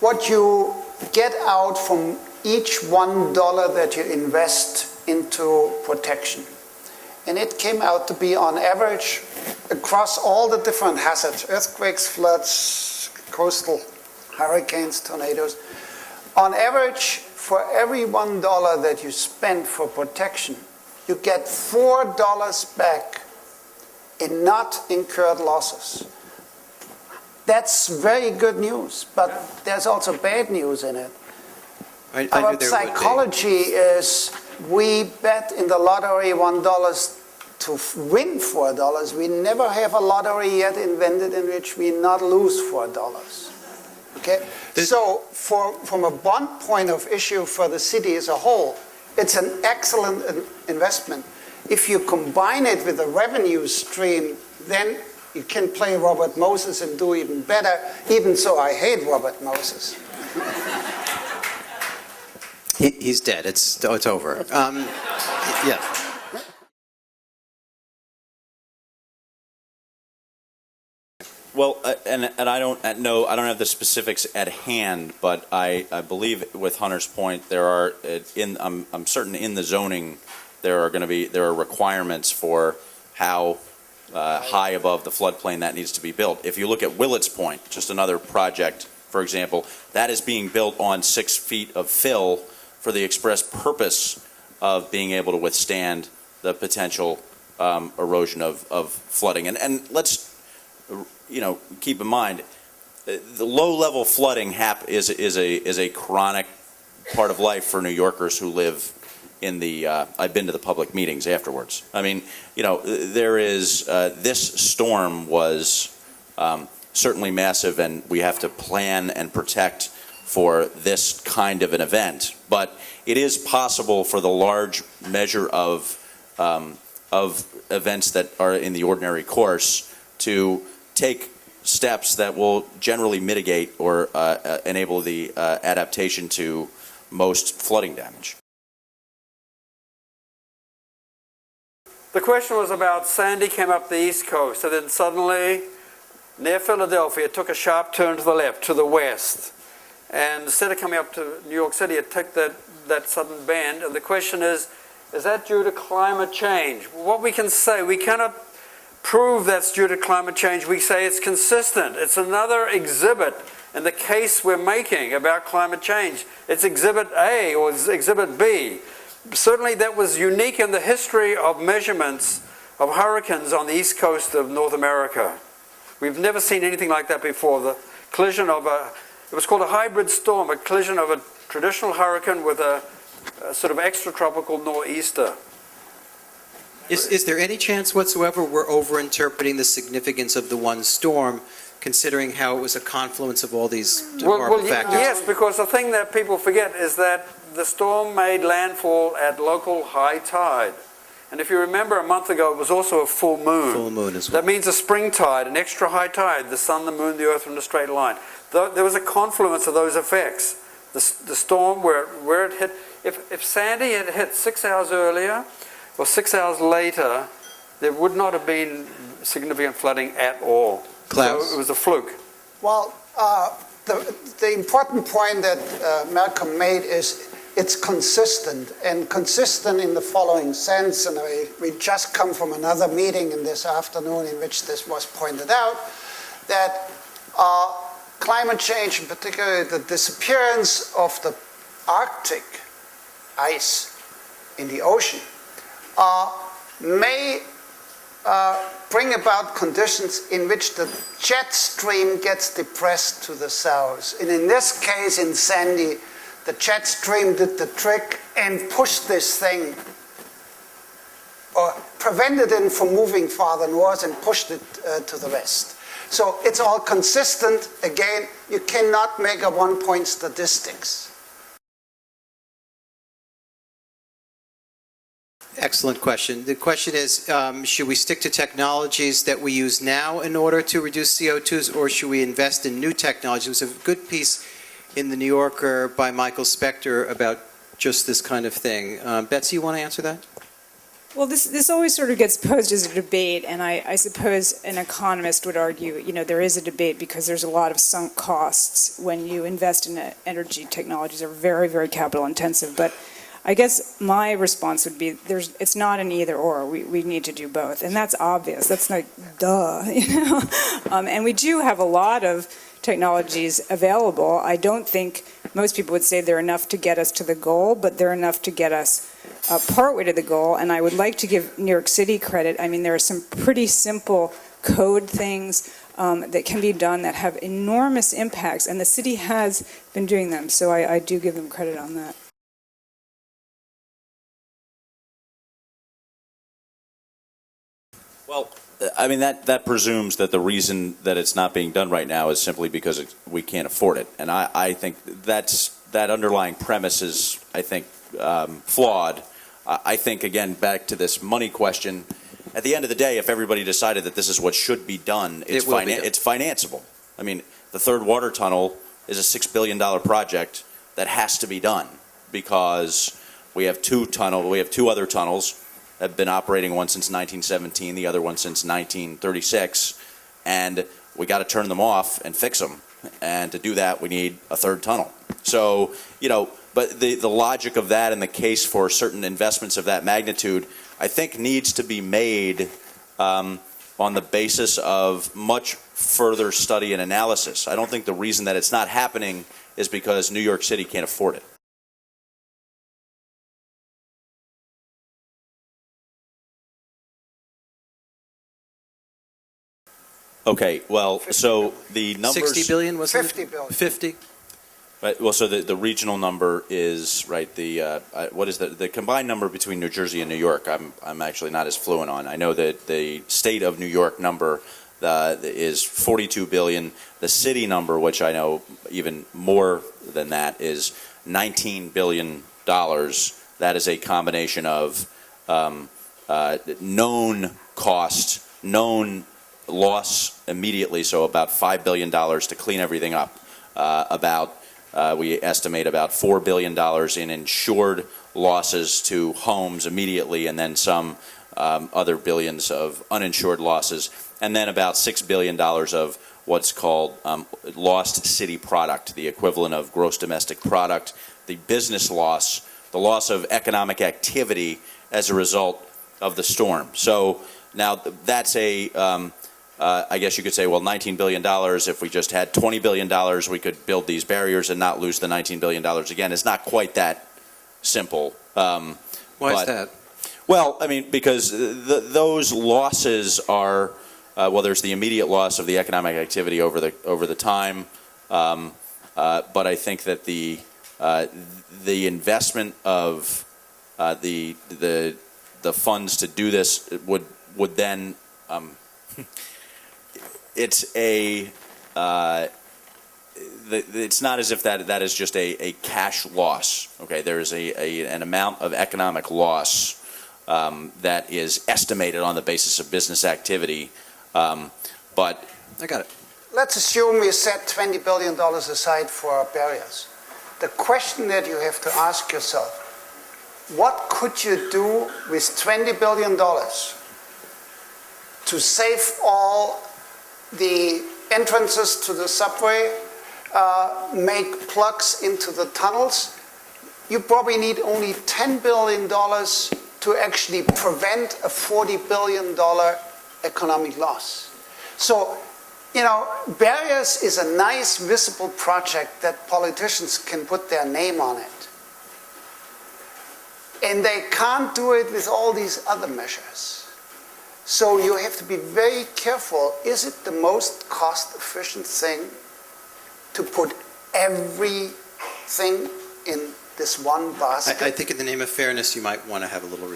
Speaker 5: what you get out from each $1 that you invest into protection. And it came out to be, on average, across all the different hazards, earthquakes, floods, coastal hurricanes, tornadoes, on average, for every $1 that you spend for protection, you get $4 back in not incurred losses. That's very good news, but there's also bad news in it. Our psychology is we bet in the lottery $1 to win $4. We never have a lottery yet invented in which we not lose $4. Okay? So from a bond point of issue for the city as a whole, it's an excellent investment. If you combine it with a revenue stream, then you can play Robert Moses and do even better. Even so, I hate Robert Moses.
Speaker 1: He's dead. It's over. Yeah.
Speaker 6: Well, and I don't know. I don't have the specifics at hand, but I believe with Hunter's point, there are I'm certain in the zoning there are requirements for how high above the floodplain that needs to be built. If you look at Willett's Point, just another project, for example, that is being built on 6 feet of fill for the express purpose of being able to withstand the potential erosion of flooding. And let's keep in mind the low-level flooding is a chronic part of life for New Yorkers who live in the, I've been to the public meetings afterwards. I mean, you know, there is, this storm was certainly massive, and we have to plan and protect for this kind of an event. But it is possible for the large measure of events that are in the ordinary course to take steps that will generally mitigate or enable the adaptation to most flooding damage.
Speaker 3: The question was about Sandy came up the East Coast, and then suddenly, near Philadelphia, it took a sharp turn to the left, to the west. And instead of coming up to New York City, it took that sudden bend. And the question is that due to climate change? What we can say, we cannot prove that's due to climate change. We say it's consistent. It's another exhibit in the case we're making about climate change. It's Exhibit A or Exhibit B. Certainly that was unique in the history of measurements of hurricanes on the east coast of North America. We've never seen anything like that before. The collision of it was called a hybrid storm, a collision of a traditional hurricane with a sort of extratropical nor'easter.
Speaker 1: Is there any chance whatsoever we're overinterpreting the significance of the one storm, considering how it was a confluence of all these factors?
Speaker 3: Yes, because the thing that people forget is that the storm made landfall at local high tide. And if you remember a month ago, it was also a full moon.
Speaker 1: Full moon as well.
Speaker 3: That means a spring tide, an extra high tide, the sun, the moon, the earth in a straight line. There was a confluence of those effects. The storm, where it hit, if Sandy had hit 6 hours earlier or 6 hours later, there would not have been significant flooding at all.
Speaker 1: Klaus?
Speaker 3: So it was a fluke.
Speaker 5: Well, the important point that Malcolm made is it's consistent, and consistent in the following sense, and we just come from another meeting in this afternoon in which this was pointed out, that climate change, in particular the disappearance of the Arctic ice in the ocean, may bring about conditions in which the jet stream gets depressed to the south. And in this case, in Sandy, the jet stream did the trick and pushed this thing, or prevented it from moving farther north and pushed it to the west. So it's all consistent. Again, you cannot make a one-point statistics.
Speaker 1: Excellent question. The question is, should we stick to technologies that we use now in order to reduce CO2s, or should we invest in new technologies? There was a good piece in the New Yorker by Michael Spector about just this kind of thing. Betsy, you want to answer that?
Speaker 2: Well, this always sort of gets posed as a debate, and I suppose an economist would argue, you know, there is a debate because there's a lot of sunk costs when you invest in energy technologies that are very, very capital intensive. But I guess my response would be it's not an either or. We need to do both, and that's obvious. That's like duh, you know. And we do have a lot of technologies available. I don't think most people would say they're enough to get us to the goal, but they're enough to get us partway to the goal. And I would like to give New York City credit. I mean, there are some pretty simple code things that can be done that have enormous impacts, and the city has been doing them. So I do give them credit on that.
Speaker 6: Well, I mean, that presumes that the reason that it's not being done right now is simply because we can't afford it. And I think that underlying premise is, I think, flawed. I think, again, back to this money question, at the end of the day, if everybody decided that this is what should be done, it's financeable. I mean, the third water tunnel is a $6 billion project that has to be done because we have two other tunnels have been operating, one since 1917, the other one since 1936, and we got to turn them off and fix them. And to do that, we need a third tunnel. So, you know, but the logic of that and the case for certain investments of that magnitude, I think, needs to be made on the basis of much further study and analysis. I don't think the reason that it's not happening is because New York City can't afford it. Okay, well, so the numbers...
Speaker 1: 60 billion, was it?
Speaker 5: 50 billion.
Speaker 1: 50?
Speaker 6: Right, well, so the regional number is, right, what is the combined number between New Jersey and New York? I'm actually not as fluent on. I know that the state of New York number is 42 billion. The city number, which I know even more than that, is $19 billion. That is a combination of known cost, known loss immediately, so about $5 billion to clean everything up, we estimate about $4 billion in insured losses to homes immediately, and then some other billions of uninsured losses, and then about $6 billion of what's called lost city product, the equivalent of gross domestic product, the business loss, the loss of economic activity as a result of the storm. So now that's I guess you could say, well, $19 billion, if we just had $20 billion, we could build these barriers and not lose the $19 billion again. It's not quite that simple.
Speaker 1: Why is that?
Speaker 6: Well, I mean, because those losses are, well, there's the immediate loss of the economic activity over the time, but I think that the investment of the funds to do this would then it's not as if that is just a cash loss. Okay, there is an amount of economic loss that is estimated on the basis of business activity, but
Speaker 1: I got it.
Speaker 5: Let's assume we set $20 billion aside for barriers. The question that you have to ask yourself, what could you do with $20 billion to save all the entrances to the subway, make plugs into the tunnels? You probably need only $10 billion to actually prevent a $40 billion economic loss. So, you know, barriers is a nice visible project that politicians can put their name on it. And they can't do it with all these other measures. So you have to be very careful. Is it the most cost-efficient thing to put everything in this one basket?
Speaker 1: I think in the name of fairness, you might want to have a little,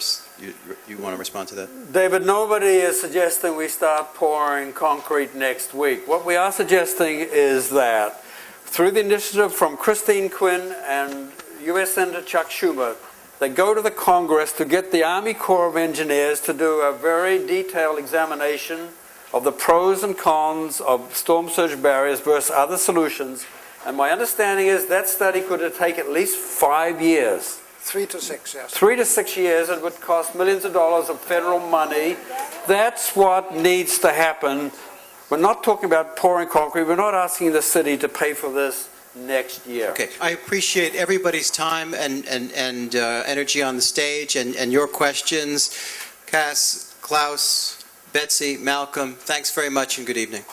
Speaker 1: you want to respond to that?
Speaker 3: David, nobody is suggesting we start pouring concrete next week. What we are suggesting is that through the initiative from Christine Quinn and U.S. Senator Chuck Schumer, they go to the Congress to get the Army Corps of Engineers to do a very detailed examination of the pros and cons of storm surge barriers versus other solutions. And my understanding is that study could take at least 5 years.
Speaker 5: 3 to 6, yes.
Speaker 3: 3 to 6 years. It would cost millions of dollars of federal money. That's what needs to happen. We're not talking about pouring concrete. We're not asking the city to pay for this next year.
Speaker 1: Okay, I appreciate everybody's time and energy on the stage and your questions. Cass, Klaus, Betsy, Malcolm, thanks very much and good evening.